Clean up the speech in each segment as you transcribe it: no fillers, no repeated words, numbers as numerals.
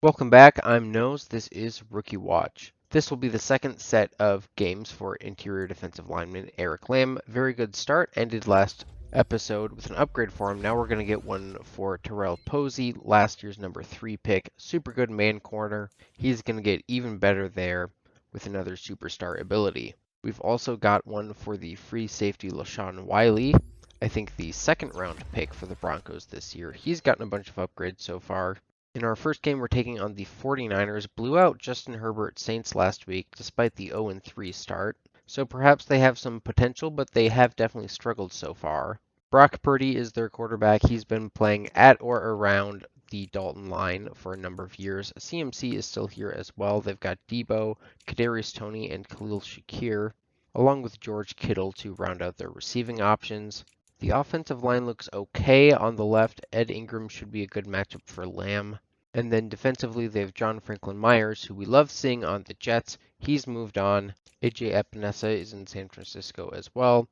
Welcome back, I'm Nose. This is Rookie Watch. This will be the second set of games for interior defensive lineman Eric Lamb. Very good start, ended last episode with an upgrade for him. Now we're going to get one for Terrell Posey, last year's number 3 pick. Super good man corner. He's going to get even better there with another superstar ability. We've also got one for the free safety LaShawn Wiley. I think the second round pick for the Broncos this year. He's gotten a bunch of upgrades so far. In our first game, we're taking on the 49ers. Blew out Justin Herbert Saints last week despite the 0-3 start. So perhaps they have some potential, but they have definitely struggled so far. Brock Purdy is their quarterback. He's been playing at or around the Dalton line for a number of years. CMC is still here as well. They've got Debo, Kadarius Toney, and Khalil Shakir, along with George Kittle to round out their receiving options. The offensive line looks okay on the left. Ed Ingram should be a good matchup for Lamb. And then defensively, they have John Franklin Myers, who we love seeing on the Jets. He's moved on. AJ Epinesa is in San Francisco as well.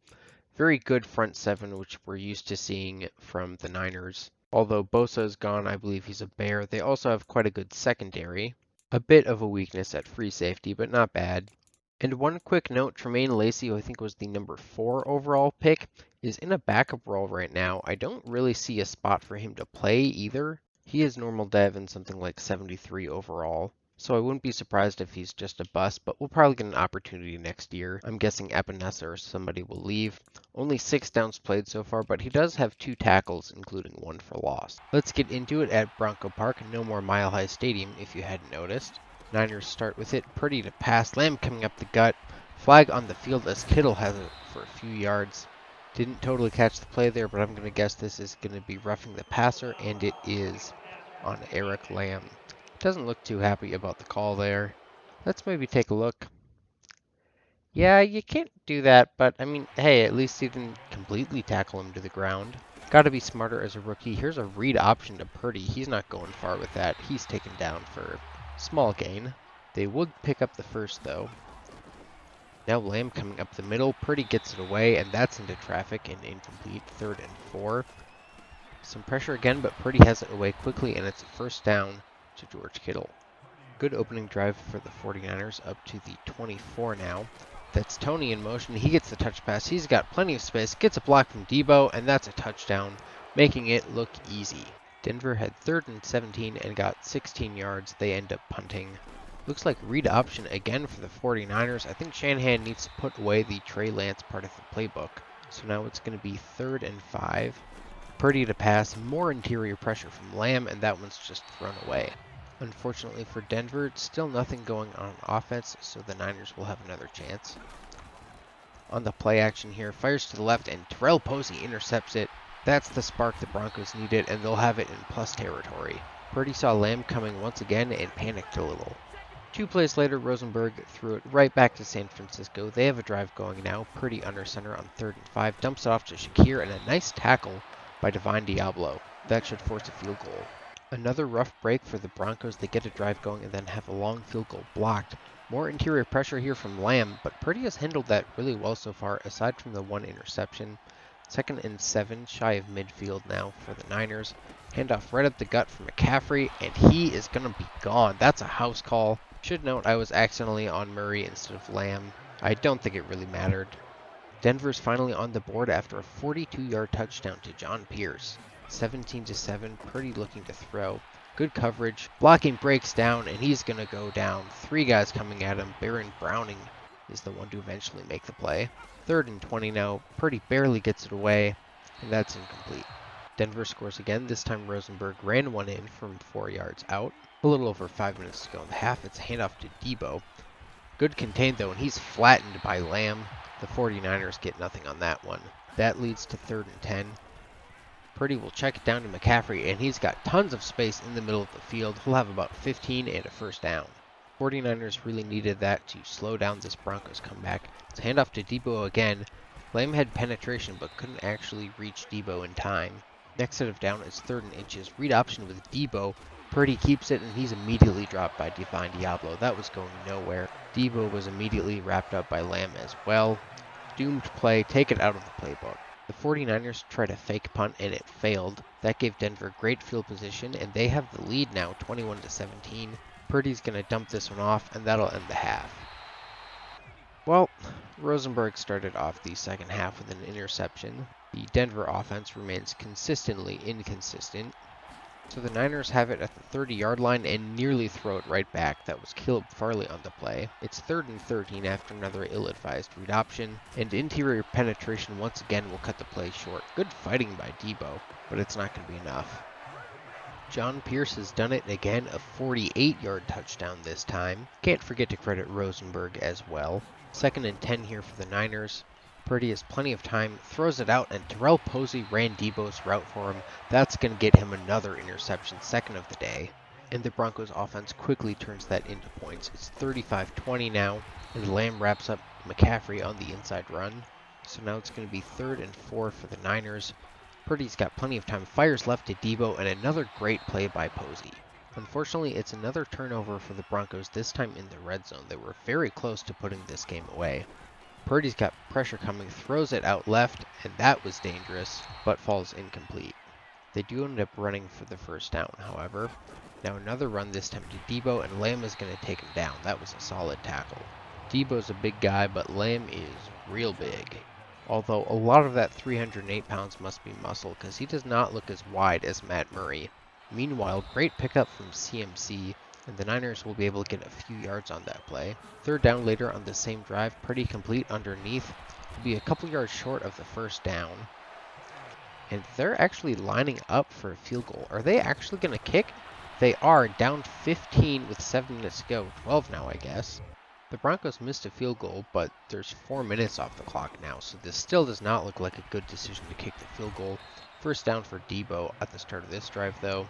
Very good front seven, which we're used to seeing from the Niners. Although Bosa is gone, I believe he's a Bear. They also have quite a good secondary. A bit of a weakness at free safety, but not bad. And one quick note, Tremaine Lacey, who I think was the number 4 overall pick, is in a backup role right now. I don't really see a spot for him to play either. He is normal dev and something like 73 overall. So I wouldn't be surprised if he's just a bust, but we'll probably get an opportunity next year. I'm guessing Epinesa or somebody will leave. Only 6 downs played so far, but he does have 2 tackles, including 1 for loss. Let's get into it at Bronco Park. No more Mile High Stadium, if you hadn't noticed. Niners start with it. Purdy to pass. Lamb coming up the gut. Flag on the field as Kittle has it for a few yards. Didn't totally catch the play there, but I'm going to guess this is going to be roughing the passer, and it is on Eric Lamb. Doesn't look too happy about the call there. Let's maybe take a look. Yeah, you can't do that, but I mean, hey, at least he didn't completely tackle him to the ground. Got to be smarter as a rookie. Here's a read option to Purdy. He's not going far with that. He's taken down for small gain. They would pick up the first, though. Now Lamb coming up the middle. Purdy gets it away, and that's into traffic and incomplete. 3rd and 4. Some pressure again, but Purdy has it away quickly, and it's a first down to George Kittle. Good opening drive for the 49ers up to the 24 now. That's Toney in motion. He gets the touch pass. He's got plenty of space. Gets a block from Debo, and that's a touchdown, making it look easy. Denver had 3rd and 17 and got 16 yards. They end up punting. Looks like read option again for the 49ers. I think Shanahan needs to put away the Trey Lance part of the playbook. So now it's going to be 3rd and 5. Purdy to pass. More interior pressure from Lamb, and that one's just thrown away. Unfortunately for Denver, still nothing going on offense, so the Niners will have another chance. On the play action here, fires to the left, and Terrell Posey intercepts it. That's the spark the Broncos needed, and they'll have it in plus territory. Purdy saw Lamb coming once again and panicked a little. 2 plays later, Rosenberg threw it right back to San Francisco. They have a drive going now. Purdy under center on 3rd and 5, dumps it off to Shakir, and a nice tackle by Divine Diablo. That should force a field goal. Another rough break for the Broncos. They get a drive going and then have a long field goal blocked. More interior pressure here from Lamb, but Purdy has handled that really well so far, aside from the 1 interception. 2nd and 7, shy of midfield now for the Niners. Handoff right up the gut for McCaffrey, and he is going to be gone. That's a house call. Should note I was accidentally on Murray instead of Lamb. I don't think it really mattered. Denver's finally on the board after a 42-yard touchdown to John Pierce. 17-7, Purdy looking to throw. Good coverage. Blocking breaks down, and he's going to go down. 3 guys coming at him. Baron Browning is the one to eventually make the play. 3rd and 20 now. Purdy barely gets it away, and that's incomplete. Denver scores again. This time Rosenberg ran one in from 4 yards out. A little over 5 minutes to go in the half. It's a handoff to Debo. Good contained, though, and he's flattened by Lamb. The 49ers get nothing on that one. That leads to 3rd and 10. Purdy will check it down to McCaffrey, and he's got tons of space in the middle of the field. He'll have about 15 and a first down. 49ers really needed that to slow down this Broncos comeback. It's a handoff to Debo again. Lamb had penetration, but couldn't actually reach Debo in time. Next set of down is 3rd and inches. Read option with Debo. Purdy keeps it, and he's immediately dropped by Divine Diablo. That was going nowhere. Debo was immediately wrapped up by Lamb as well. Doomed play. Take it out of the playbook. The 49ers tried a fake punt, and it failed. That gave Denver great field position, and they have the lead now, 21-17. Purdy's going to dump this one off, and that'll end the half. Well, Rosenberg started off the second half with an interception. The Denver offense remains consistently inconsistent. So the Niners have it at the 30-yard line and nearly throw it right back. That was Caleb Farley on the play. It's 3rd and 13 after another ill-advised read option, and interior penetration once again will cut the play short. Good fighting by Debo, but it's not going to be enough. John Pierce has done it again, a 48-yard touchdown this time. Can't forget to credit Rosenberg as well. 2nd and 10 here for the Niners. Purdy has plenty of time, throws it out, and Terrell Posey ran Debo's route for him. That's going to get him another interception, 2nd of the day. And the Broncos offense quickly turns that into points. It's 35-20 now, and Lamb wraps up McCaffrey on the inside run. So now it's going to be 3rd and 4 for the Niners. Purdy's got plenty of time, fires left to Debo, and another great play by Posey. Unfortunately, it's another turnover for the Broncos, this time in the red zone. They were very close to putting this game away. Purdy's got pressure coming, throws it out left, and that was dangerous, but falls incomplete. They do end up running for the first down, however. Now another run, this time to Debo, and Lamb is going to take him down. That was a solid tackle. Debo's a big guy, but Lamb is real big. Although a lot of that 308 pounds must be muscle, because he does not look as wide as Matt Murray. Meanwhile, great pickup from CMC, and the Niners will be able to get a few yards on that play. 3rd down later on the same drive, pretty complete underneath. Will be a couple yards short of the first down. And they're actually lining up for a field goal. Are they actually going to kick? They are, down 15 with 7 minutes to go. 12 now, I guess. The Broncos missed a field goal, but there's 4 minutes off the clock now, so this still does not look like a good decision to kick the field goal. First down for Debo at the start of this drive, though.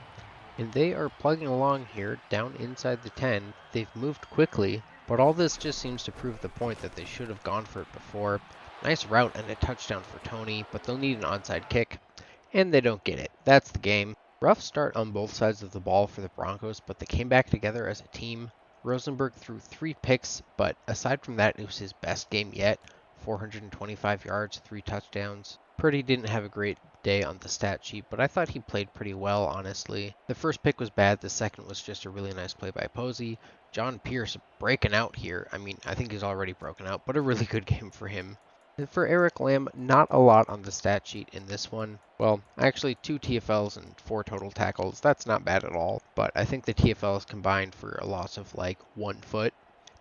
And they are plugging along here, down inside the 10. They've moved quickly, but all this just seems to prove the point that they should have gone for it before. Nice route and a touchdown for Tony, but they'll need an onside kick, and they don't get it. That's the game. Rough start on both sides of the ball for the Broncos, but they came back together as a team. Rosenberg threw 3 picks, but aside from that, it was his best game yet. 425 yards, 3 touchdowns. Purdy didn't have a great day on the stat sheet, but I thought he played pretty well, honestly. The first pick was bad, the second was just a really nice play by Posey. John Pierce breaking out here. I mean, I think he's already broken out, but a really good game for him. And for Eric Lamb, not a lot on the stat sheet in this one. Well, actually 2 TFLs and 4 total tackles. That's not bad at all, but I think the TFLs combined for a loss of like 1 foot.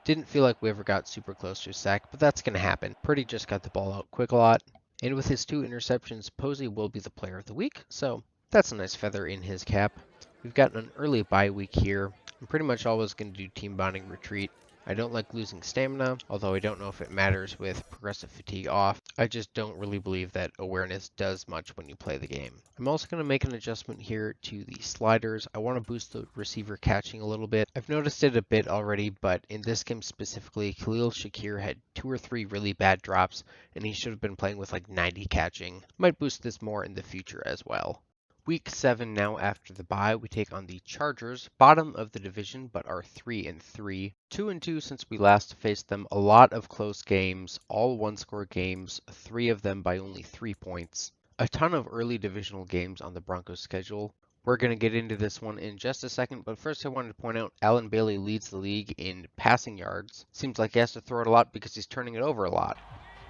Didn't feel like we ever got super close to a sack, but that's going to happen. Purdy just got the ball out quick a lot. And with his 2 interceptions, Posey will be the player of the week, so that's a nice feather in his cap. We've got an early bye week here. I'm pretty much always going to do team bonding retreat. I don't like losing stamina, although I don't know if it matters with progressive fatigue off. I just don't really believe that awareness does much when you play the game. I'm also going to make an adjustment here to the sliders. I want to boost the receiver catching a little bit. I've noticed it a bit already, but in this game specifically, Khalil Shakir had 2 or 3 really bad drops, and he should have been playing with like 90 catching. Might boost this more in the future as well. Week 7 now after the bye, we take on the Chargers, bottom of the division, but are 3-3. 2-2 since we last faced them. A lot of close games, all one-score games, 3 of them by only 3 points. A ton of early divisional games on the Broncos schedule. We're going to get into this one in just a second, but first I wanted to point out Allen Bailey leads the league in passing yards. Seems like he has to throw it a lot because he's turning it over a lot.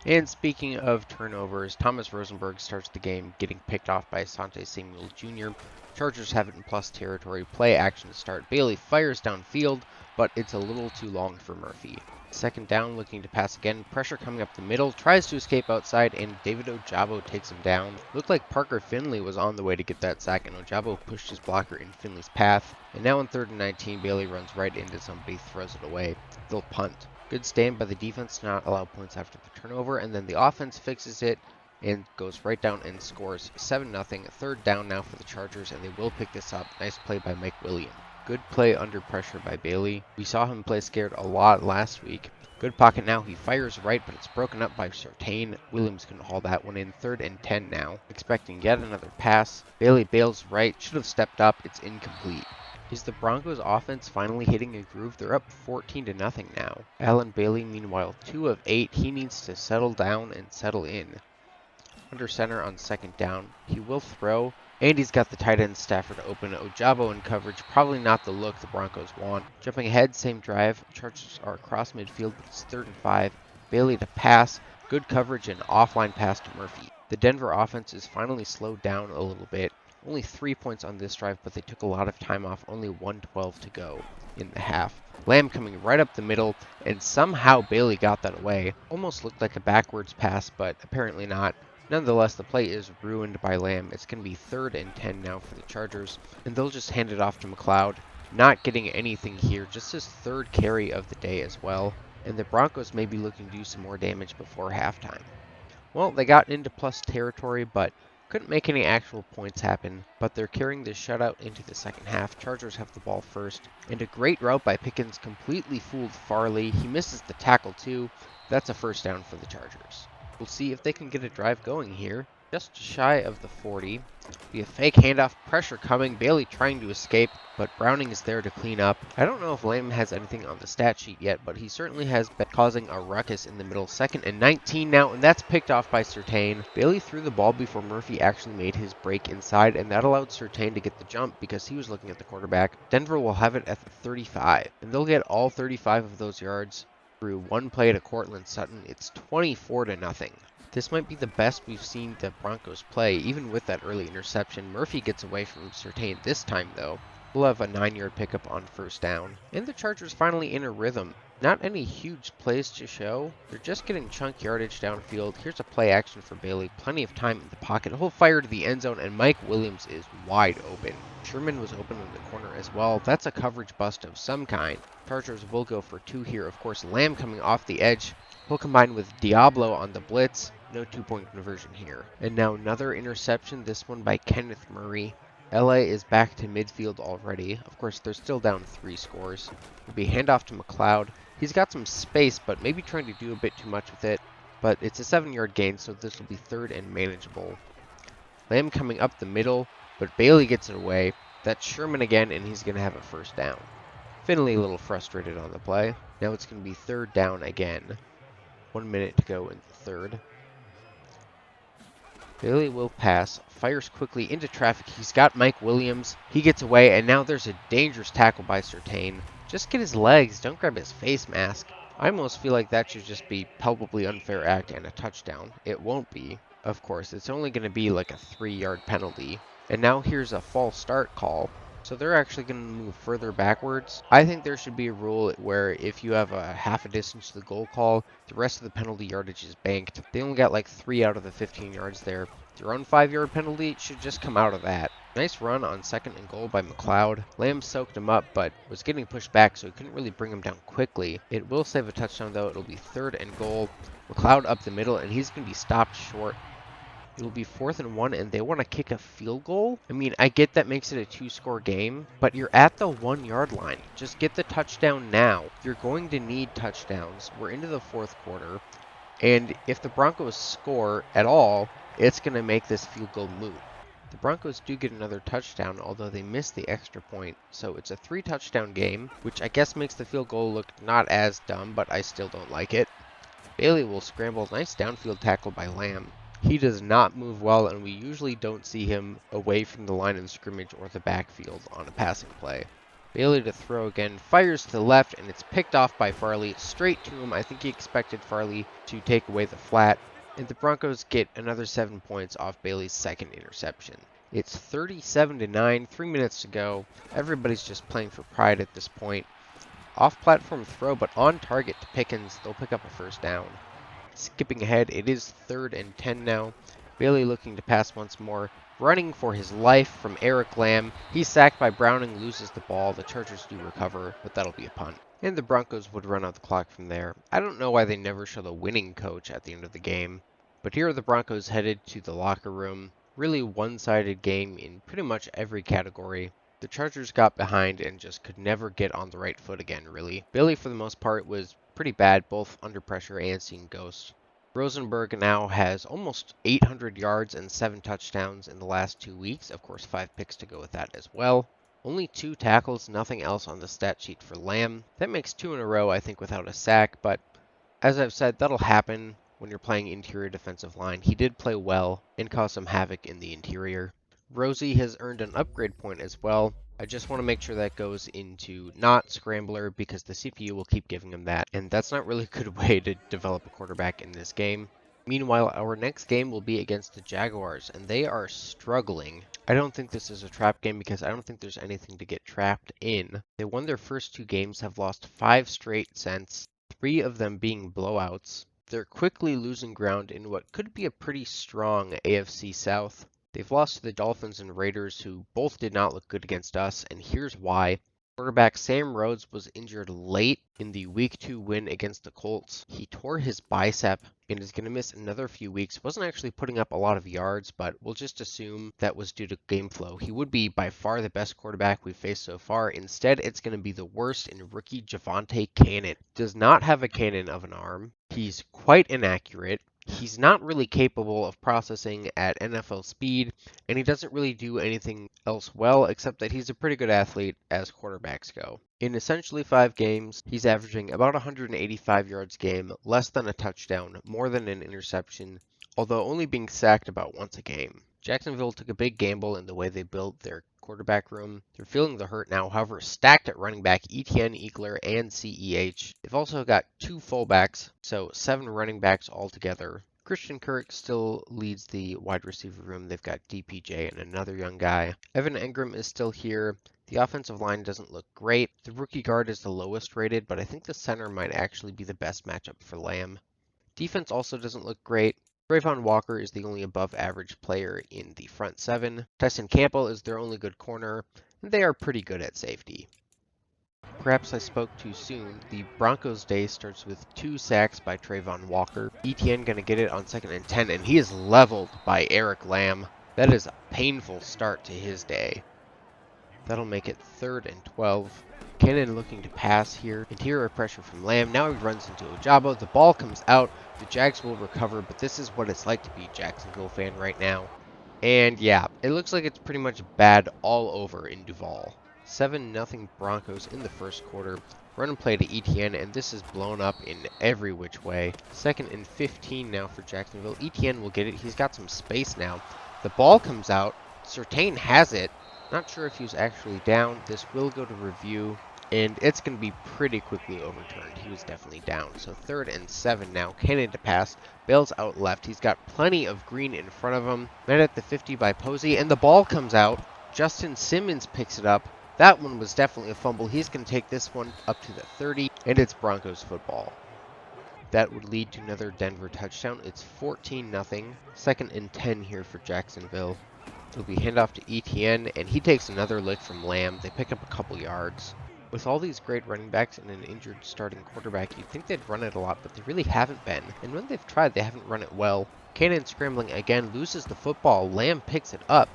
And speaking of turnovers, Thomas Rosenberg starts the game getting picked off by Asante Samuel Jr. Chargers have it in plus territory. Play action to start. Bailey fires downfield, but it's a little too long for Murphy. 2nd down, looking to pass again. Pressure coming up the middle. Tries to escape outside, and David Ojabo takes him down. Looked like Parker Finley was on the way to get that sack, and Ojabo pushed his blocker in Finley's path. And now on 3rd and 19, Bailey runs right into somebody, throws it away. They'll punt. Good stand by the defense to not allow points after the turnover, and then the offense fixes it and goes right down and scores 7-0. 3rd down now for the Chargers, and they will pick this up. Nice play by Mike Williams. Good play under pressure by Bailey. We saw him play scared a lot last week. Good pocket now. He fires right, but it's broken up by Surtain. Williams can haul that one in. 3rd and 10 now. Expecting yet another pass. Bailey bails right. Should have stepped up. It's incomplete. Is the Broncos offense finally hitting a groove? They're up 14-0 now. Allen Bailey, meanwhile, 2 of 8. He needs to settle down and settle in. Under center on 2nd down. He will throw, And he's got the tight end Stafford open. Ojabo in coverage, probably not the look the Broncos want. Jumping ahead, same drive. Chargers are across midfield, but it's 3rd and 5. Bailey to pass. Good coverage and offline pass to Murphy. The Denver offense is finally slowed down a little bit. Only 3 points on this drive, but they took a lot of time off. Only 1:12 to go in the half. Lamb coming right up the middle, and somehow Bailey got that away. Almost looked like a backwards pass, but apparently not. Nonetheless, the play is ruined by Lamb. It's going to be 3rd and 10 now for the Chargers, and they'll just hand it off to McLeod. Not getting anything here, just his 3rd carry of the day as well, and the Broncos may be looking to do some more damage before halftime. Well, they got into plus territory, but couldn't make any actual points happen, but they're carrying this shutout into the second half. Chargers have the ball first, and a great route by Pickens completely fooled Farley. He misses the tackle too. That's a first down for the Chargers. We'll see if they can get a drive going here. Just shy of the 40. Be a fake handoff, pressure coming. Bailey trying to escape, but Browning is there to clean up. I don't know if Lamb has anything on the stat sheet yet, but he certainly has been causing a ruckus in the middle. 2nd and 19 now, and that's picked off by Surtain. Bailey threw the ball before Murphy actually made his break inside, and that allowed Surtain to get the jump because he was looking at the quarterback. Denver will have it at the 35, and they'll get all 35 of those yards through one play to Cortland Sutton. It's 24-0. This might be the best we've seen the Broncos play, even with that early interception. Murphy gets away from Surtain this time, though. We'll have a 9-yard pickup on first down. And the Chargers finally in a rhythm. Not any huge plays to show. They're just getting chunk yardage downfield. Here's a play action for Bailey. Plenty of time in the pocket. He'll fire to the end zone, and Mike Williams is wide open. Sherman was open in the corner as well. That's a coverage bust of some kind. Chargers will go for 2 here. Of course, Lamb coming off the edge. He'll combine with Diablo on the blitz. No 2-point conversion here. And now another interception, this one by Kenneth Murray. LA is back to midfield already. Of course, they're still down 3 scores. Will be handoff to McLeod. He's got some space, but maybe trying to do a bit too much with it. But it's a 7-yard gain, so this will be 3rd and manageable. Lamb coming up the middle, but Bailey gets it away. That's Sherman again, and he's going to have a first down. Finley a little frustrated on the play. Now it's going to be 3rd down again. 1 minute to go in the 3rd. Bailey will pass, fires quickly into traffic. He's got Mike Williams. He gets away, and now there's a dangerous tackle by Surtain. Just get his legs, don't grab his face mask. I almost feel like that should just be palpably unfair act and a touchdown. It won't be, of course. It's only going to be like a 3-yard penalty. And now here's a false start call. So they're actually going to move further backwards. I think there should be a rule where if you have a half a distance to the goal call, the rest of the penalty yardage is banked. They only got like 3 out of the 15 yards there. Their own 5-yard penalty should just come out of that. Nice run on 2nd and goal by McLeod. Lamb soaked him up, but was getting pushed back, so he couldn't really bring him down quickly. It will save a touchdown, though. It'll be 3rd and goal. McLeod up the middle, and he's going to be stopped short. It will be 4th and 1, and they want to kick a field goal. I mean, I get that makes it a 2-score game, but you're at the 1-yard line. Just get the touchdown now. You're going to need touchdowns. We're into the 4th quarter, and if the Broncos score at all, it's going to make this field goal moot. The Broncos do get another touchdown, although they missed the extra point, so it's a 3-touchdown game, which I guess makes the field goal look not as dumb, but I still don't like it. Bailey will scramble. Nice downfield tackle by Lamb. He does not move well, and we usually don't see him away from the line of scrimmage or the backfield on a passing play. Bailey to throw again, fires to the left, and it's picked off by Farley, straight to him. I think he expected Farley to take away the flat, and the Broncos get another 7 points off Bailey's 2nd interception. It's 37-9, 3 minutes to go. Everybody's just playing for pride at this point. Off-platform throw, but on target to Pickens. They'll pick up a first down. Skipping ahead, it is 3rd and 10 now. Bailey looking to pass once more. Running for his life from Eric Lamb. He's sacked by Browning, loses the ball. The Chargers do recover, but that'll be a punt. And the Broncos would run out the clock from there. I don't know why they never show the winning coach at the end of the game. But here are the Broncos headed to the locker room. Really one-sided game in pretty much every category. The Chargers got behind and just could never get on the right foot again, really. Bailey, for the most part, was pretty bad, both under pressure and seeing ghosts. Rosenberg now has almost 800 yards and 7 touchdowns in the last 2 weeks. Of course, 5 picks to go with that as well. Only 2 tackles, nothing else on the stat sheet for Lamb. That makes 2 in a row, I think, without a sack, but as I've said, that'll happen when you're playing interior defensive line. He did play well and cause some havoc in the interior. Rosie has earned an upgrade point as well. I just want to make sure that goes into not Scrambler because the CPU will keep giving him that, and that's not really a good way to develop a quarterback in this game. Meanwhile, our next game will be against the Jaguars, and they are struggling. I don't think this is a trap game because I don't think there's anything to get trapped in. They won their first 2 games, have lost 5 straight since, 3 of them being blowouts. They're quickly losing ground in what could be a pretty strong AFC South. They've lost to the Dolphins and Raiders, who both did not look good against us, and here's why. Quarterback Sam Rhodes was injured late in the Week 2 win against the Colts. He tore his bicep and is going to miss another few weeks. Wasn't actually putting up a lot of yards, but we'll just assume that was due to game flow. He would be by far the best quarterback we've faced so far. Instead, it's going to be the worst in rookie Javonte Cannon. Does not have a cannon of an arm. He's quite inaccurate. He's not really capable of processing at NFL speed, and he doesn't really do anything else well, except that he's a pretty good athlete as quarterbacks go. In essentially 5 games, he's averaging about 185 yards a game, less than a touchdown, more than an interception, although only being sacked about once a game. Jacksonville took a big gamble in the way they built their quarterback room. They're feeling the hurt now, however, stacked at running back Etienne, Eckler, and CEH. They've also got 2 fullbacks, so 7 running backs altogether. Christian Kirk still leads the wide receiver room. They've got DPJ and another young guy. Evan Engram is still here. The offensive line doesn't look great. The rookie guard is the lowest rated, but I think the center might actually be the best matchup for Lamb. Defense also doesn't look great. Trayvon Walker is the only above average player in the front 7. Tyson Campbell is their only good corner, and they are pretty good at safety. Perhaps I spoke too soon. The Broncos' day starts with 2 sacks by Trayvon Walker. Etienne gonna get it on 2nd and 10, and he is leveled by Eric Lamb. That is a painful start to his day. That'll make it 3rd and 12. Cannon looking to pass here. Interior pressure from Lamb. Now he runs into Ojabo. The ball comes out. The Jags will recover, but this is what it's like to be a Jacksonville fan right now. And yeah, it looks like it's pretty much bad all over in Duval. 7-0 Broncos in the first quarter. Run and play to Etienne, and this is blown up in every which way. 2nd and 15 now for Jacksonville. Etienne will get it. He's got some space now. The ball comes out. Surtain has it. Not sure if he was actually down. This will go to review, and it's going to be pretty quickly overturned. He was definitely down. So 3rd and 7 now. Cannon to pass. Bales out left. He's got plenty of green in front of him. Met at the 50 by Posey, and the ball comes out. Justin Simmons picks it up. That one was definitely a fumble. He's going to take this one up to the 30, and it's Broncos football. That would lead to another Denver touchdown. It's 14-0. 2nd and 10 here for Jacksonville. It'll be handoff to Etienne, and he takes another lick from Lamb. They pick up a couple yards. With all these great running backs and an injured starting quarterback, you'd think they'd run it a lot, but they really haven't been. And when they've tried, they haven't run it well. Cannon scrambling again, loses the football. Lamb picks it up.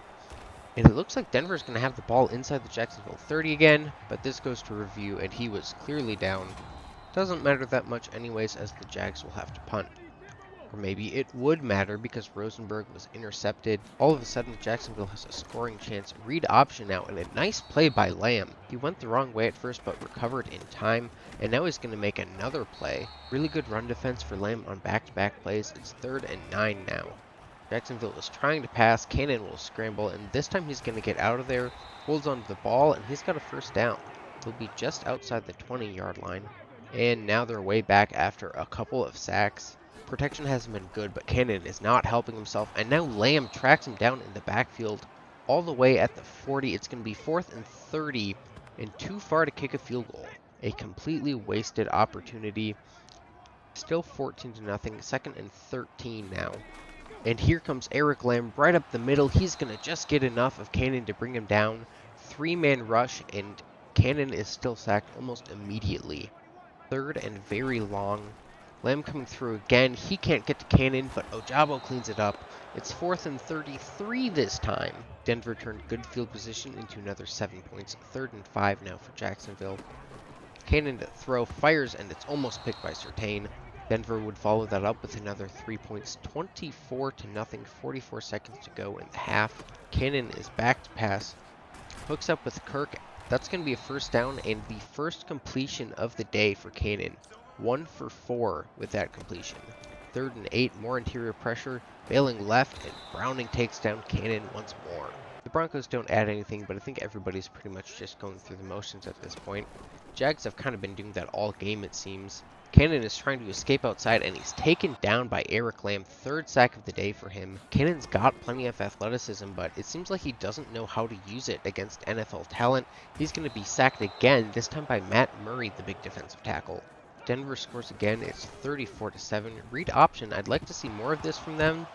And it looks like Denver's going to have the ball inside the Jacksonville 30 again, but this goes to review, and he was clearly down. Doesn't matter that much anyways, as the Jags will have to punt. Or maybe it would matter because Rosenberg was intercepted. All of a sudden, Jacksonville has a scoring chance. Read option now, and a nice play by Lamb. He went the wrong way at first, but recovered in time, and now he's going to make another play. Really good run defense for Lamb on back-to-back plays. It's 3rd and 9 now. Jacksonville is trying to pass. Cannon will scramble, and this time he's going to get out of there. Holds onto the ball, and he's got a 1st down. He'll be just outside the 20-yard line. And now they're way back after a couple of sacks. Protection hasn't been good, but Cannon is not helping himself, and now Lamb tracks him down in the backfield all the way at the 40. It's going to be 4th and 30, and too far to kick a field goal. A completely wasted opportunity. Still 14-0, 2nd and 13 now. And here comes Eric Lamb right up the middle. He's going to just get enough of Cannon to bring him down. 3-man rush, and Cannon is still sacked almost immediately. 3rd and very long. Lamb coming through again. He can't get to Cannon, but Ojabo cleans it up. It's 4th and 33 this time. Denver turned good field position into another 7 points. 3rd and 5 now for Jacksonville. Cannon to throw, fires, and it's almost picked by Surtain. Denver would follow that up with another 3 points, 24-0, 44 seconds to go in the half. Cannon is back to pass, hooks up with Kirk. That's going to be a 1st down and the first completion of the day for Cannon. 1 for 4 with that completion. 3rd and 8, more interior pressure, bailing left, and Browning takes down Cannon once more. The Broncos don't add anything, but I think everybody's pretty much just going through the motions at this point. Jags have kind of been doing that all game, it seems. Cannon is trying to escape outside, and he's taken down by Eric Lamb. Third sack of the day for him. Cannon's got plenty of athleticism, but it seems like he doesn't know how to use it against NFL talent. He's going to be sacked again, this time by Matt Murray, the big defensive tackle. Denver scores again. It's 34-7. Read option. I'd like to see more of this from them,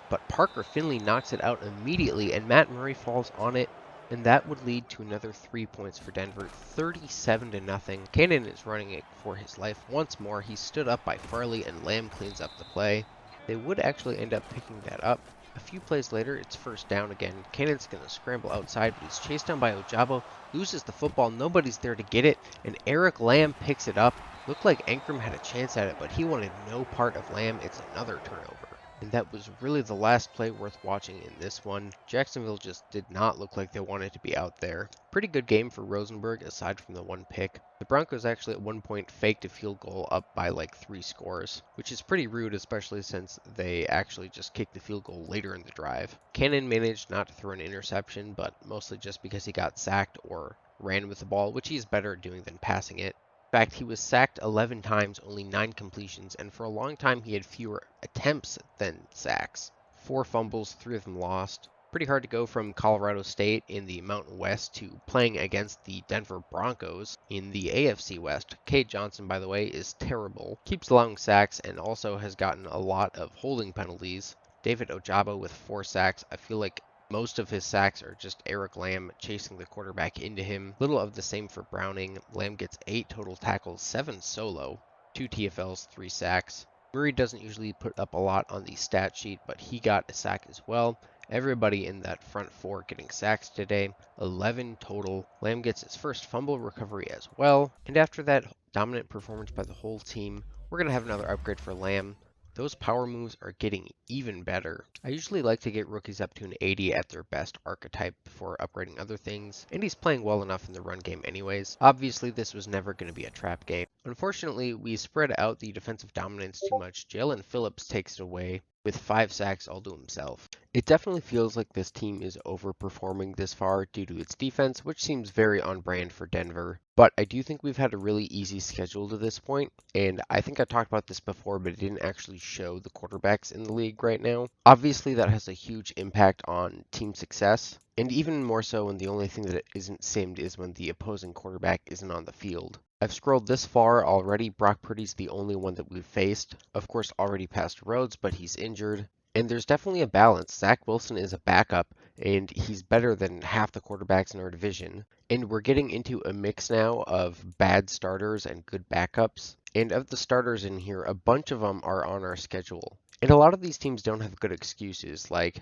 but Parker Finley knocks it out immediately, and Matt Murray falls on it, and that would lead to another 3 points for Denver, 37-0. Cannon is running it for his life once more. He's stood up by Farley, and Lamb cleans up the play. They would actually end up picking that up. A few plays later, it's first down again. Cannon's going to scramble outside, but he's chased down by Ojabo, loses the football, nobody's there to get it, and Eric Lamb picks it up. Looked like Ankrum had a chance at it, but he wanted no part of Lamb. It's another turnover. And that was really the last play worth watching in this one. Jacksonville just did not look like they wanted to be out there. Pretty good game for Rosenberg aside from the one pick. The Broncos actually at one point faked a field goal up by like 3 scores, which is pretty rude, especially since they actually just kicked the field goal later in the drive. Cannon managed not to throw an interception, but mostly just because he got sacked or ran with the ball, which he's better at doing than passing it. In fact, he was sacked 11 times, only 9 completions, and for a long time he had fewer attempts than sacks. 4 fumbles, 3 of them lost. Pretty hard to go from Colorado State in the Mountain West to playing against the Denver Broncos in the AFC West. Cade Johnson, by the way, is terrible. Keeps allowing sacks and also has gotten a lot of holding penalties. David Ojabo with 4 sacks. I feel like most of his sacks are just Eric Lamb chasing the quarterback into him. Little of the same for Browning. Lamb gets 8 total tackles, 7 solo, 2 TFLs, 3 sacks. Murray doesn't usually put up a lot on the stat sheet, but he got a sack as well. Everybody in that front 4 getting sacks today, 11 total. Lamb gets his first fumble recovery as well. And after that dominant performance by the whole team, we're going to have another upgrade for Lamb. Those power moves are getting even better. I usually like to get rookies up to an 80 at their best archetype before upgrading other things, and he's playing well enough in the run game anyways. Obviously, this was never going to be a trap game. Unfortunately, we spread out the defensive dominance too much. Jalen Phillips takes it away with 5 sacks all to himself. It definitely feels like this team is overperforming this far due to its defense, which seems very on brand for Denver. But I do think we've had a really easy schedule to this point, and I think I talked about this before, but it didn't actually show the quarterbacks in the league right now. Obviously, that has a huge impact on team success, and even more so when the only thing that isn't simmed is when the opposing quarterback isn't on the field. I've scrolled this far already. Brock Purdy's the only one that we've faced. Of course, already passed Rhodes, but he's injured. And there's definitely a balance. Zach Wilson is a backup, and he's better than half the quarterbacks in our division. And we're getting into a mix now of bad starters and good backups. And of the starters in here, a bunch of them are on our schedule. And a lot of these teams don't have good excuses, like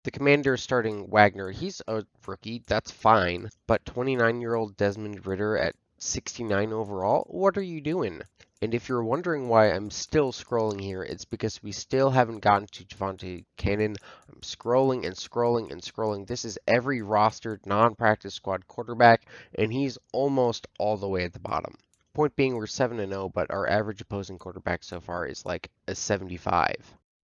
the Commanders starting Wagner. He's a rookie, that's fine. But 29-year-old Desmond Ridder at 69 overall? What are you doing? And if you're wondering why I'm still scrolling here, it's because we still haven't gotten to Javonte Cannon. I'm scrolling and scrolling and scrolling. This is every rostered non-practice squad quarterback, and he's almost all the way at the bottom. Point being, we're 7-0, but our average opposing quarterback so far is like a 75.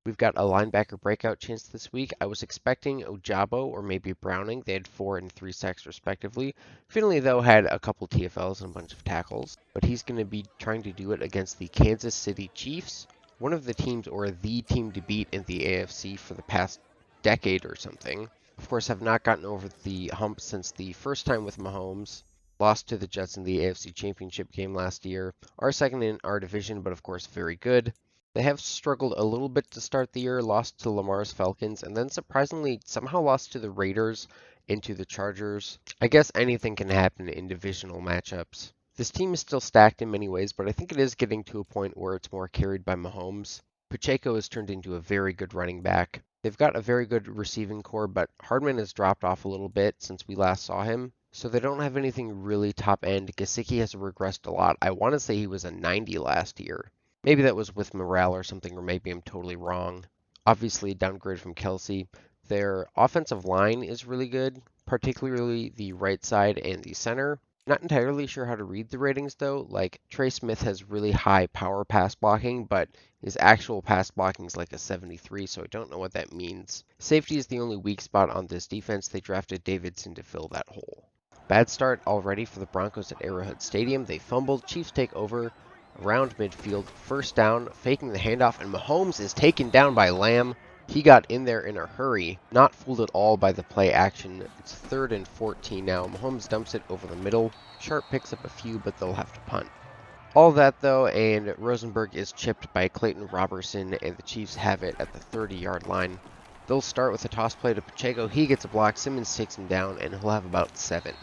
We've got a linebacker breakout chance this week. I was expecting Ojabo or maybe Browning. They had 4 and 3 sacks respectively. Finley, though, had a couple TFLs and a bunch of tackles. But he's going to be trying to do it against the Kansas City Chiefs, one of the teams or the team to beat in the AFC for the past decade or something. Of course, have not gotten over the hump since the first time with Mahomes. Lost to the Jets in the AFC Championship game last year. Are second in our division, but of course very good. They have struggled a little bit to start the year, lost to Lamar's Falcons, and then surprisingly somehow lost to the Raiders and to the Chargers. I guess anything can happen in divisional matchups. This team is still stacked in many ways, but I think it is getting to a point where it's more carried by Mahomes. Pacheco has turned into a very good running back. They've got a very good receiving core, but Hardman has dropped off a little bit since we last saw him. So they don't have anything really top end. Gesicki has regressed a lot. I want to say he was a 90 last year. Maybe that was with morale or something, or maybe I'm totally wrong. Obviously, downgrade from Kelsey. Their offensive line is really good, particularly the right side and the center. Not entirely sure how to read the ratings though. Like Trey Smith has really high power pass blocking, but his actual pass blocking is like a 73, so I don't know what that means. Safety is the only weak spot on this defense. They drafted Davidson to fill that hole. Bad start already for the Broncos at Arrowhead Stadium. They fumbled. Chiefs take over around midfield. First down, faking the handoff, and Mahomes is taken down by Lamb. He got in there in a hurry, not fooled at all by the play action. It's 3rd and 14 now. Mahomes dumps it over the middle. Sharp picks up a few, but they'll have to punt. All that though, and Rosenberg is chipped by Clayton Robertson, and the Chiefs have it at the 30-yard line. They'll start with a toss play to Pacheco. He gets a block. Simmons takes him down, and he'll have about 7.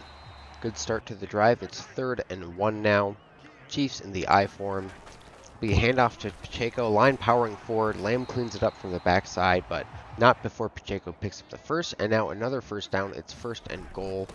Good start to the drive. It's 3rd and 1 now. Chiefs in the I form. Be a handoff to Pacheco. Line powering forward. Lamb cleans it up from the backside, but not before Pacheco picks up the first. And now another first down. It's 1st and goal.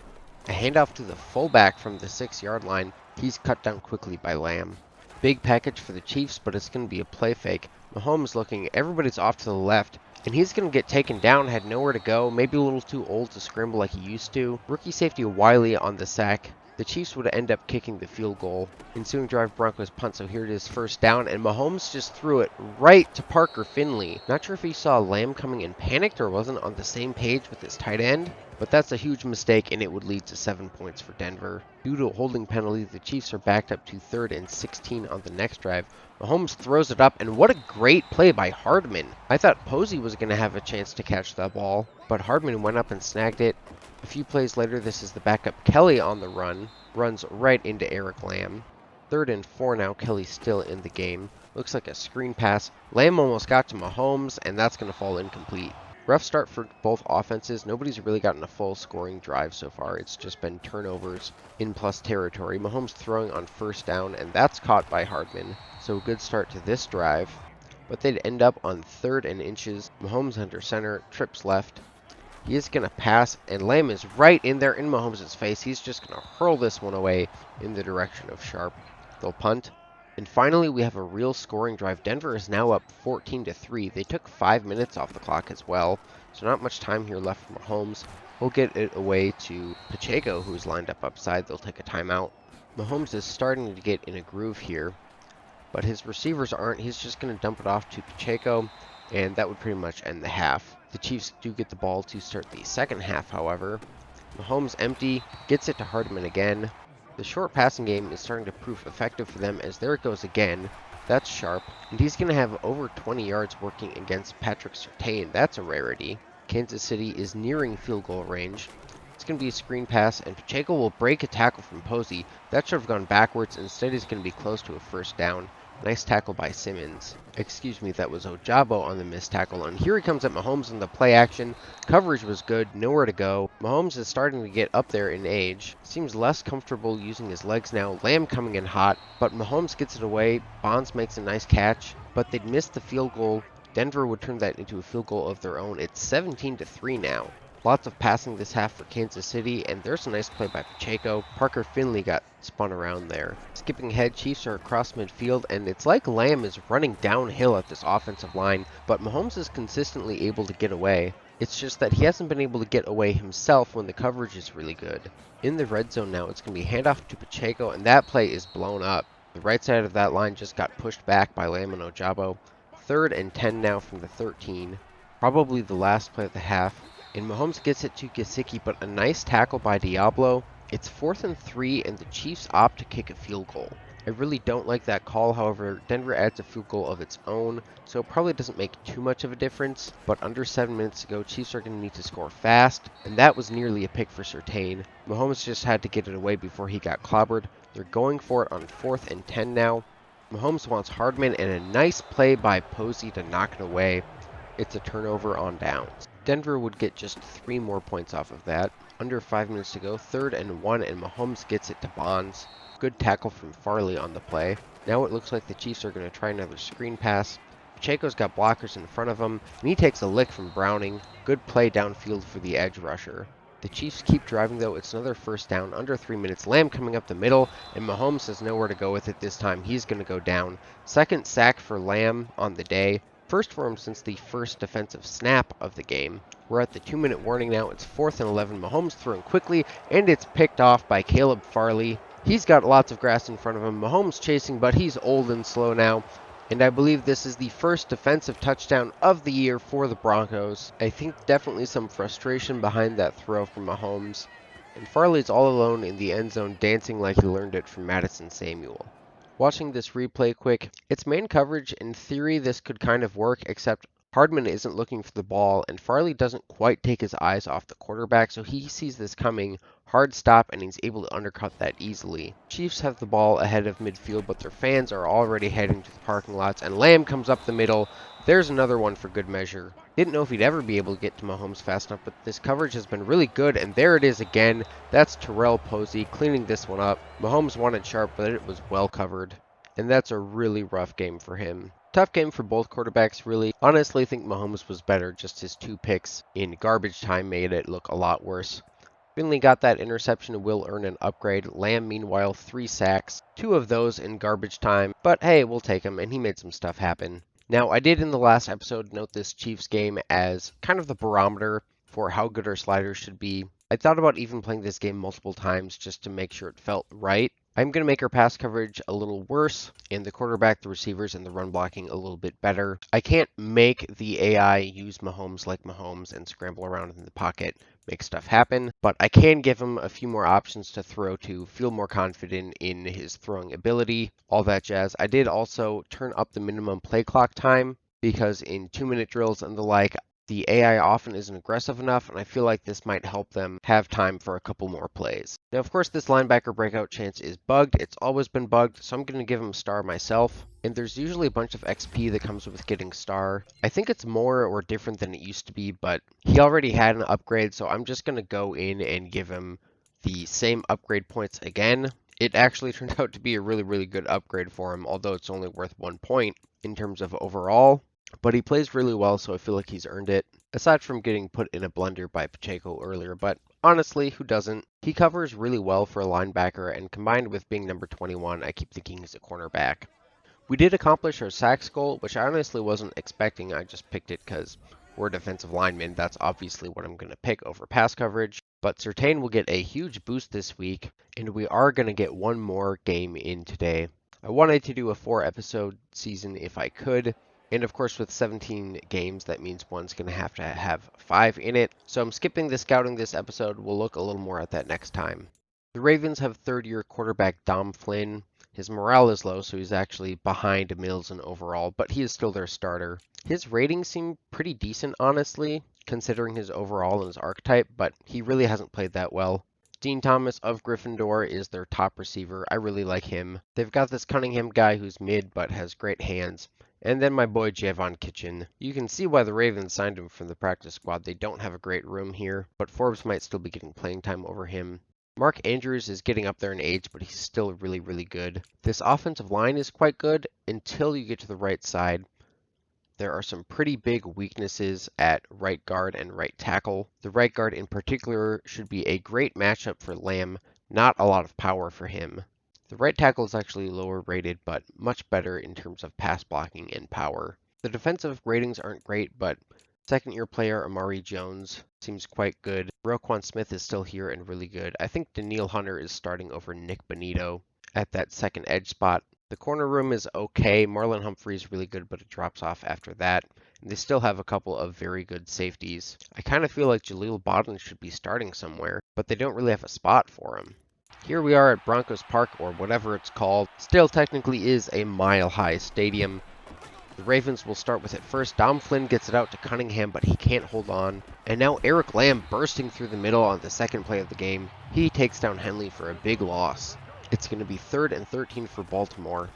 A handoff to the fullback from the 6-yard line. He's cut down quickly by Lamb. Big package for the Chiefs, but it's going to be a play fake. Mahomes looking. Everybody's off to the left. And he's going to get taken down, had nowhere to go, maybe a little too old to scramble like he used to. Rookie safety Wiley on the sack. The Chiefs would end up kicking the field goal. Ensuing drive, Broncos punt, so here it is, first down, and Mahomes just threw it right to Parker Finley. Not sure if he saw Lamb coming in panicked or wasn't on the same page with his tight end, but that's a huge mistake, and it would lead to 7 points for Denver. Due to a holding penalty, the Chiefs are backed up to 3rd and 16 on the next drive. Mahomes throws it up, and what a great play by Hardman. I thought Posey was going to have a chance to catch that ball, but Hardman went up and snagged it. A few plays later, this is the backup Kelly on the run. Runs right into Eric Lamb. 3rd and 4 now, Kelly's still in the game. Looks like a screen pass. Lamb almost got to Mahomes, and that's going to fall incomplete. Rough start for both offenses. Nobody's really gotten a full scoring drive so far. It's just been turnovers in plus territory. Mahomes throwing on first down, and that's caught by Hardman. So a good start to this drive. But they'd end up on 3rd and inches. Mahomes under center, trips left. He is going to pass, and Lamb is right in there in Mahomes' face. He's just going to hurl this one away in the direction of Sharp. They'll punt. And finally, we have a real scoring drive. Denver is now up 14-3. They took 5 minutes off the clock as well, so not much time here left for Mahomes. We'll get it away to Pacheco, who's lined up upside. They'll take a timeout. Mahomes is starting to get in a groove here, but his receivers aren't. He's just going to dump it off to Pacheco, and that would pretty much end the half. The Chiefs do get the ball to start the second half, however. Mahomes empty, gets it to Hardman again. The short passing game is starting to prove effective for them, as there it goes again. That's Sharp, and he's going to have over 20 yards working against Patrick Surtain. That's a rarity. Kansas City is nearing field goal range. It's going to be a screen pass, and Pacheco will break a tackle from Posey. That should have gone backwards. Instead, he's going to be close to a first down. Nice tackle by Simmons. Excuse me, that was Ojabo on the missed tackle. And here he comes at Mahomes on the play action. Coverage was good, nowhere to go. Mahomes is starting to get up there in age. Seems less comfortable using his legs now. Lamb coming in hot, but Mahomes gets it away. Bonds makes a nice catch, but they'd missed the field goal. Denver would turn that into a field goal of their own. It's 17-3 now. Lots of passing this half for Kansas City, and there's a nice play by Pacheco. Parker Finley got spun around there. Skipping ahead, Chiefs are across midfield, and it's like Lamb is running downhill at this offensive line, but Mahomes is consistently able to get away. It's just that he hasn't been able to get away himself when the coverage is really good. In the red zone now, it's going to be handoff to Pacheco, and that play is blown up. The right side of that line just got pushed back by Lamb and Ojabo. 3rd and 10 now from the 13. Probably the last play of the half. And Mahomes gets it to Gesicki, but a nice tackle by Diablo. It's 4th and 3, and the Chiefs opt to kick a field goal. I really don't like that call, however, Denver adds a field goal of its own, so it probably doesn't make too much of a difference, but under 7 minutes to go, Chiefs are going to need to score fast, and that was nearly a pick for Surtain. Mahomes just had to get it away before he got clobbered. They're going for it on 4th and 10 now. Mahomes wants Hardman, and a nice play by Posey to knock it away. It's a turnover on downs. Denver would get just 3 more points off of that. Under 5 minutes to go, 3rd and 1, and Mahomes gets it to Bonds. Good tackle from Farley on the play. Now it looks like the Chiefs are going to try another screen pass. Pacheco's got blockers in front of him, and he takes a lick from Browning. Good play downfield for the edge rusher. The Chiefs keep driving though. It's another first down, under 3 minutes. Lamb coming up the middle, and Mahomes has nowhere to go with it this time. He's going to go down. Second sack for Lamb on the day. First for him since the first defensive snap of the game. We're at the 2-minute warning now. It's 4th and 11. Mahomes throwing quickly, and it's picked off by Caleb Farley. He's got lots of grass in front of him. Mahomes chasing, but he's old and slow now. And I believe this is the first defensive touchdown of the year for the Broncos. I think definitely some frustration behind that throw from Mahomes. And Farley's all alone in the end zone dancing like he learned it from Madison Samuel. Watching this replay quick, it's main coverage. In theory, this could kind of work, except Hardman isn't looking for the ball, and Farley doesn't quite take his eyes off the quarterback, so he sees this coming, hard stop, and he's able to undercut that easily. Chiefs have the ball ahead of midfield, but their fans are already heading to the parking lots, and Lamb comes up the middle. There's another one for good measure. Didn't know if he'd ever be able to get to Mahomes fast enough, but this coverage has been really good, and there it is again. That's Terrell Posey cleaning this one up. Mahomes wanted sharp, but it was well covered. And that's a really rough game for him. Tough game for both quarterbacks, really. Honestly, I think Mahomes was better. Just his 2 picks in garbage time made it look a lot worse. Finley got that interception and will earn an upgrade. Lamb, meanwhile, 3 sacks. 2 of those in garbage time. But hey, we'll take him, and he made some stuff happen. Now, I did in the last episode note this Chiefs game as kind of the barometer for how good our sliders should be. I thought about even playing this game multiple times just to make sure it felt right. I'm going to make our pass coverage a little worse, and the quarterback, the receivers, and the run blocking a little bit better. I can't make the AI use Mahomes like Mahomes and scramble around in the pocket, make stuff happen, but I can give him a few more options to throw to feel more confident in his throwing ability, all that jazz. I did also turn up the minimum play clock time, because in 2-minute drills and the like, the AI often isn't aggressive enough, and I feel like this might help them have time for a couple more plays. Now, of course, this linebacker breakout chance is bugged. It's always been bugged, so I'm going to give him a star myself. And there's usually a bunch of XP that comes with getting star. I think it's more or different than it used to be, but he already had an upgrade, so I'm just going to go in and give him the same upgrade points again. It actually turned out to be a really, really good upgrade for him, although it's only worth 1 point in terms of overall. But he plays really well, so I feel like he's earned it. Aside from getting put in a blender by Pacheco earlier, but honestly, who doesn't? He covers really well for a linebacker, and combined with being number 21, I keep thinking he's a cornerback. We did accomplish our sacks goal, which I honestly wasn't expecting. I just picked it because we're defensive linemen. That's obviously what I'm going to pick over pass coverage. But Surtain will get a huge boost this week, and we are going to get one more game in today. I wanted to do a 4-episode season if I could. And of course, with 17 games, that means one's going to have 5 in it. So I'm skipping the scouting this episode. We'll look a little more at that next time. The Ravens have third-year quarterback Dom Flynn. His morale is low, so he's actually behind Mills in overall, but he is still their starter. His ratings seem pretty decent, honestly, considering his overall and his archetype, but he really hasn't played that well. Dean Thomas of Gryffindor is their top receiver. I really like him. They've got this Cunningham guy who's mid but has great hands. And then my boy Javon Kitchen. You can see why the Ravens signed him from the practice squad. They don't have a great room here, but Forbes might still be getting playing time over him. Mark Andrews is getting up there in age, but he's still really, really good. This offensive line is quite good until you get to the right side. There are some pretty big weaknesses at right guard and right tackle. The right guard in particular should be a great matchup for Lamb, not a lot of power for him. The right tackle is actually lower rated, but much better in terms of pass blocking and power. The defensive ratings aren't great, but second-year player Amari Jones seems quite good. Roquan Smith is still here and really good. I think Daniil Hunter is starting over Nick Bonito at that second edge spot. The corner room is okay. Marlon Humphrey is really good, but it drops off after that. And they still have a couple of very good safeties. I kind of feel like Jaleel Bodden should be starting somewhere, but they don't really have a spot for him. Here we are at Broncos Park, or whatever it's called. Still technically is a mile-high stadium. The Ravens will start with it first. Dom Flynn gets it out to Cunningham, but he can't hold on. And now Eric Lamb bursting through the middle on the second play of the game. He takes down Henley for a big loss. It's going to be 3rd and 13 for Baltimore.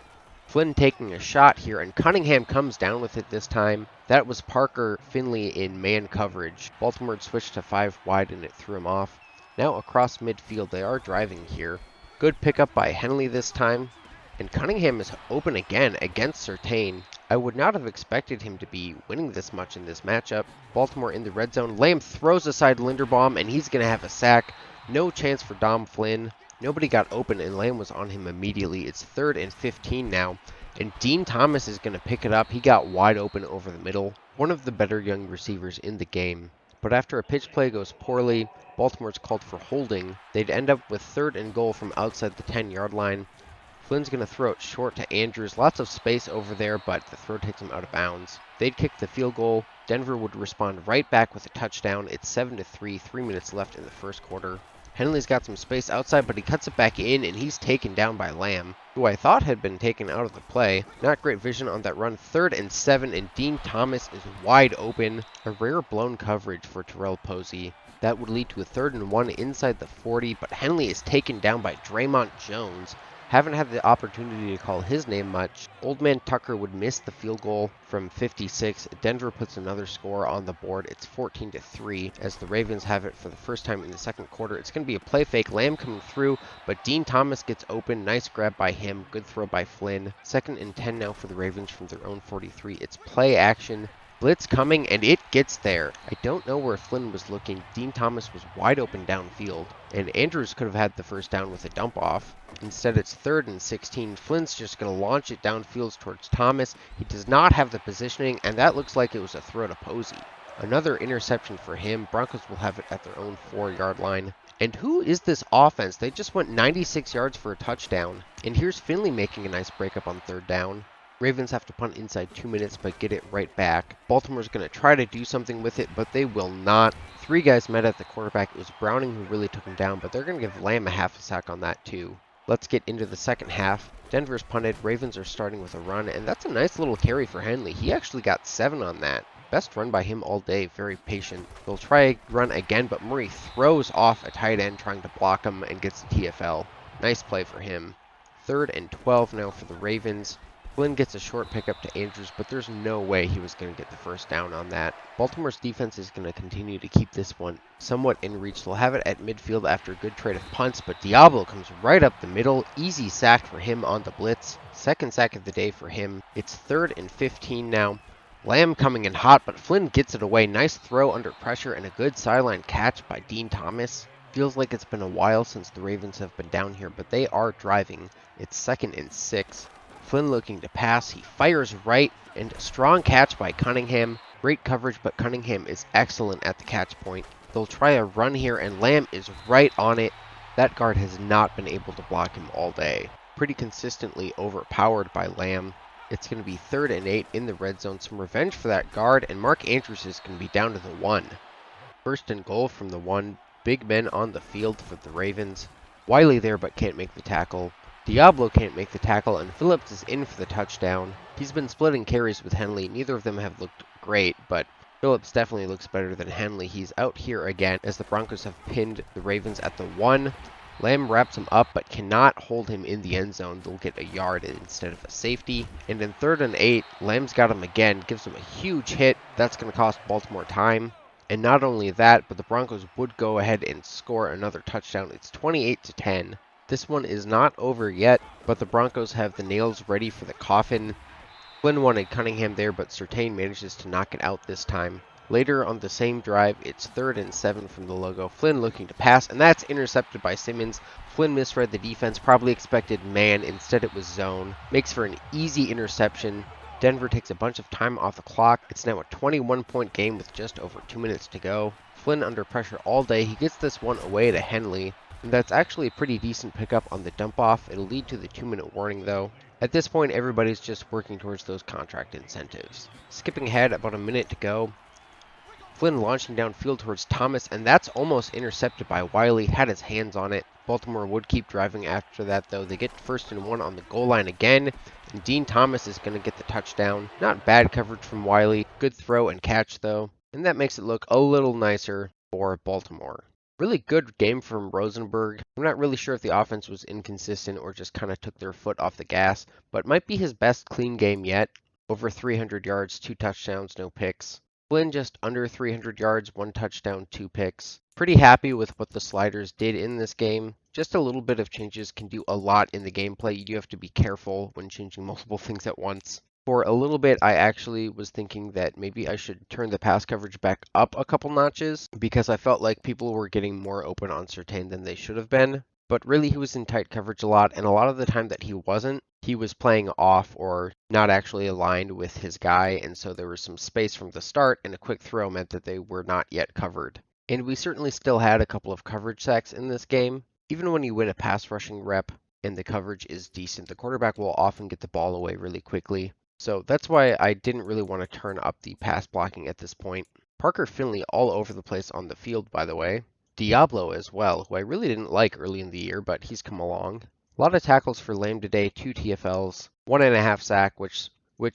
Flynn taking a shot here, and Cunningham comes down with it this time. That was Parker Finley in man coverage. Baltimore switched to 5 wide, and it threw him off. Now across midfield, they are driving here. Good pickup by Henley this time. And Cunningham is open again against Surtain. I would not have expected him to be winning this much in this matchup. Baltimore in the red zone. Lamb throws aside Linderbaum, and he's going to have a sack. No chance for Dom Flynn. Nobody got open, and Lamb was on him immediately. It's 3rd and 15 now, and Dean Thomas is going to pick it up. He got wide open over the middle, one of the better young receivers in the game. But after a pitch play goes poorly, Baltimore's called for holding. They'd end up with 3rd and goal from outside the 10-yard line. Flynn's going to throw it short to Andrews. Lots of space over there, but the throw takes him out of bounds. They'd kick the field goal. Denver would respond right back with a touchdown. It's 7-3, 3 minutes left in the first quarter. Henley's got some space outside, but he cuts it back in, and he's taken down by Lamb, who I thought had been taken out of the play. Not great vision on that run. 3rd and 7, and Dean Thomas is wide open. A rare blown coverage for Terrell Posey. That would lead to a 3rd and 1 inside the 40, but Henley is taken down by Draymond Jones. Haven't had the opportunity to call his name much. Old Man Tucker would miss the field goal from 56. Denver puts another score on the board. It's 14-3 as the Ravens have it for the first time in the second quarter. It's going to be a play fake. Lamb coming through, but Dean Thomas gets open. Nice grab by him. Good throw by Flynn. 2nd and 10 now for the Ravens from their own 43. It's play action. Blitz coming, and it gets there. I don't know where Flynn was looking. Dean Thomas was wide open downfield, and Andrews could have had the first down with a dump off. Instead, it's 3rd and 16. Flynn's just going to launch it downfield towards Thomas. He does not have the positioning, and that looks like it was a throw to Posey. Another interception for him. Broncos will have it at their own 4-yard line. And who is this offense? They just went 96 yards for a touchdown. And here's Finley making a nice breakup on 3rd down. Ravens have to punt inside 2 minutes, but get it right back. Baltimore's going to try to do something with it, but they will not. 3 guys met at the quarterback. It was Browning who really took him down, but they're going to give Lamb a half a sack on that too. Let's get into the second half. Denver's punted. Ravens are starting with a run, and that's a nice little carry for Henley. He actually got 7 on that. Best run by him all day. Very patient. They'll try run again, but Murray throws off a tight end trying to block him and gets the TFL. Nice play for him. 3rd and 12 now for the Ravens. Flynn gets a short pickup to Andrews, but there's no way he was going to get the first down on that. Baltimore's defense is going to continue to keep this one somewhat in reach. They'll have it at midfield after a good trade of punts, but Diablo comes right up the middle. Easy sack for him on the blitz. 2nd sack of the day for him. It's 3rd and 15 now. Lamb coming in hot, but Flynn gets it away. Nice throw under pressure and a good sideline catch by Dean Thomas. Feels like it's been a while since the Ravens have been down here, but they are driving. It's 2nd and 6. Flynn looking to pass. He fires right, and a strong catch by Cunningham. Great coverage, but Cunningham is excellent at the catch point. They'll try a run here, and Lamb is right on it. That guard has not been able to block him all day. Pretty consistently overpowered by Lamb. It's going to be 3rd and 8 in the red zone. Some revenge for that guard, and Mark Andrews is going to be down to the 1. 1st and goal from the 1. Big men on the field for the Ravens. Wiley there, but can't make the tackle. Diablo can't make the tackle, and Phillips is in for the touchdown. He's been splitting carries with Henley. Neither of them have looked great, but Phillips definitely looks better than Henley. He's out here again as the Broncos have pinned the Ravens at the 1. Lamb wraps him up, but cannot hold him in the end zone. They'll get a yard instead of a safety. And in 3rd and 8, Lamb's got him again, gives him a huge hit. That's going to cost Baltimore time. And not only that, but the Broncos would go ahead and score another touchdown. It's 28-10. This one is not over yet, but the Broncos have the nails ready for the coffin. Flynn wanted Cunningham there, but Surtain manages to knock it out this time. Later on the same drive, it's 3rd and 7 from the logo. Flynn looking to pass, and that's intercepted by Simmons. Flynn misread the defense, probably expected man, instead it was zone. Makes for an easy interception. Denver takes a bunch of time off the clock. It's now a 21-point game with just over 2 minutes to go. Flynn under pressure all day. He gets this one away to Henley. And that's actually a pretty decent pickup on the dump off. It'll lead to the 2-minute warning though. At this point, everybody's just working towards those contract incentives. Skipping ahead, about a minute to go. Flynn launching downfield towards Thomas, and that's almost intercepted by Wiley. Had his hands on it. Baltimore would keep driving after that though. They get 1st and 1 on the goal line again. And Dean Thomas is going to get the touchdown. Not bad coverage from Wiley. Good throw and catch though. And that makes it look a little nicer for Baltimore. Really good game from Rosenberg. I'm not really sure if the offense was inconsistent or just kind of took their foot off the gas, but might be his best clean game yet. Over 300 yards, 2 touchdowns, no picks. Flynn just under 300 yards, 1 touchdown, 2 picks. Pretty happy with what the sliders did in this game. Just a little bit of changes can do a lot in the gameplay. You do have to be careful when changing multiple things at once. For a little bit, I actually was thinking that maybe I should turn the pass coverage back up a couple notches because I felt like people were getting more open on Surtain than they should have been. but really he was in tight coverage a lot, and a lot of the time that he wasn't, he was playing off or not actually aligned with his guy, and so there was some space from the start, and a quick throw meant that they were not yet covered. And we certainly still had a couple of coverage sacks in this game. Even when you win a pass rushing rep and the coverage is decent, the quarterback will often get the ball away really quickly. So that's why I didn't really want to turn up the pass blocking at this point. Parker Finley all over the place on the field, by the way. Diablo as well, who I really didn't like early in the year, but he's come along. A lot of tackles for Lame today, 2 TFLs, 1.5 sack, which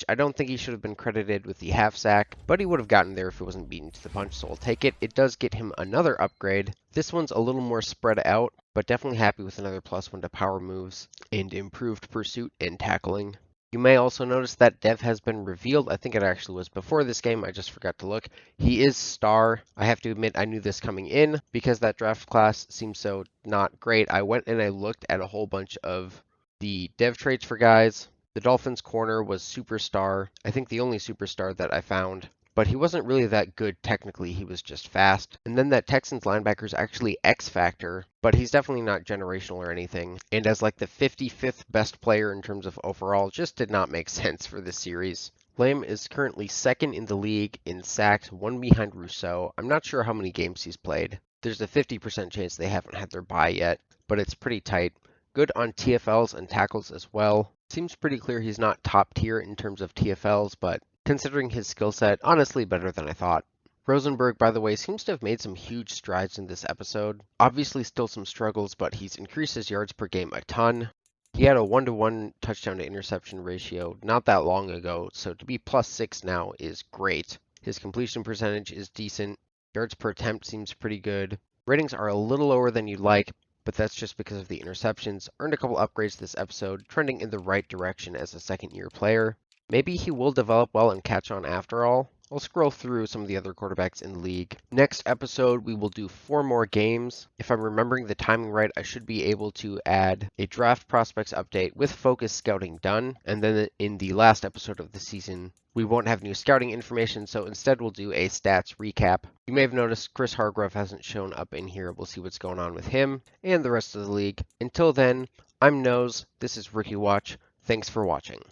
I don't think he should have been credited with the half sack, but he would have gotten there if he wasn't beaten to the punch, so I'll take it. It does get him another upgrade. This one's a little more spread out, but definitely happy with another +1 to power moves and improved pursuit and tackling. You may also notice that Dev has been revealed. I think it actually was before this game. I just forgot to look. He is star. I have to admit I knew this coming in because that draft class seems so not great. I went and I looked at a whole bunch of the Dev traits for guys. The Dolphins corner was superstar. I think the only superstar that I found. But he wasn't really that good technically, he was just fast. And then that Texans linebacker is actually X Factor, but he's definitely not generational or anything. And as like the 55th best player in terms of overall, just did not make sense for this series. Lamb is currently second in the league in sacks, one behind Rousseau. I'm not sure how many games he's played. There's a 50% chance they haven't had their bye yet, but it's pretty tight. Good on TFLs and tackles as well. Seems pretty clear he's not top tier in terms of TFLs, but considering his skill set, honestly better than I thought. Rosenberg, by the way, seems to have made some huge strides in this episode. Obviously still some struggles, but he's increased his yards per game a ton. He had a 1-to-1 touchdown to interception ratio not that long ago, so to be +6 now is great. His completion percentage is decent. Yards per attempt seems pretty good. Ratings are a little lower than you'd like, but that's just because of the interceptions. Earned a couple upgrades this episode, trending in the right direction as a second-year player. Maybe he will develop well and catch on after all. I'll scroll through some of the other quarterbacks in the league. Next episode, we will do 4 more games. If I'm remembering the timing right, I should be able to add a draft prospects update with focus scouting done. And then in the last episode of the season, we won't have new scouting information, so instead we'll do a stats recap. You may have noticed Chris Hargrove hasn't shown up in here. We'll see what's going on with him and the rest of the league. Until then, I'm Nose. This is Rookie Watch. Thanks for watching.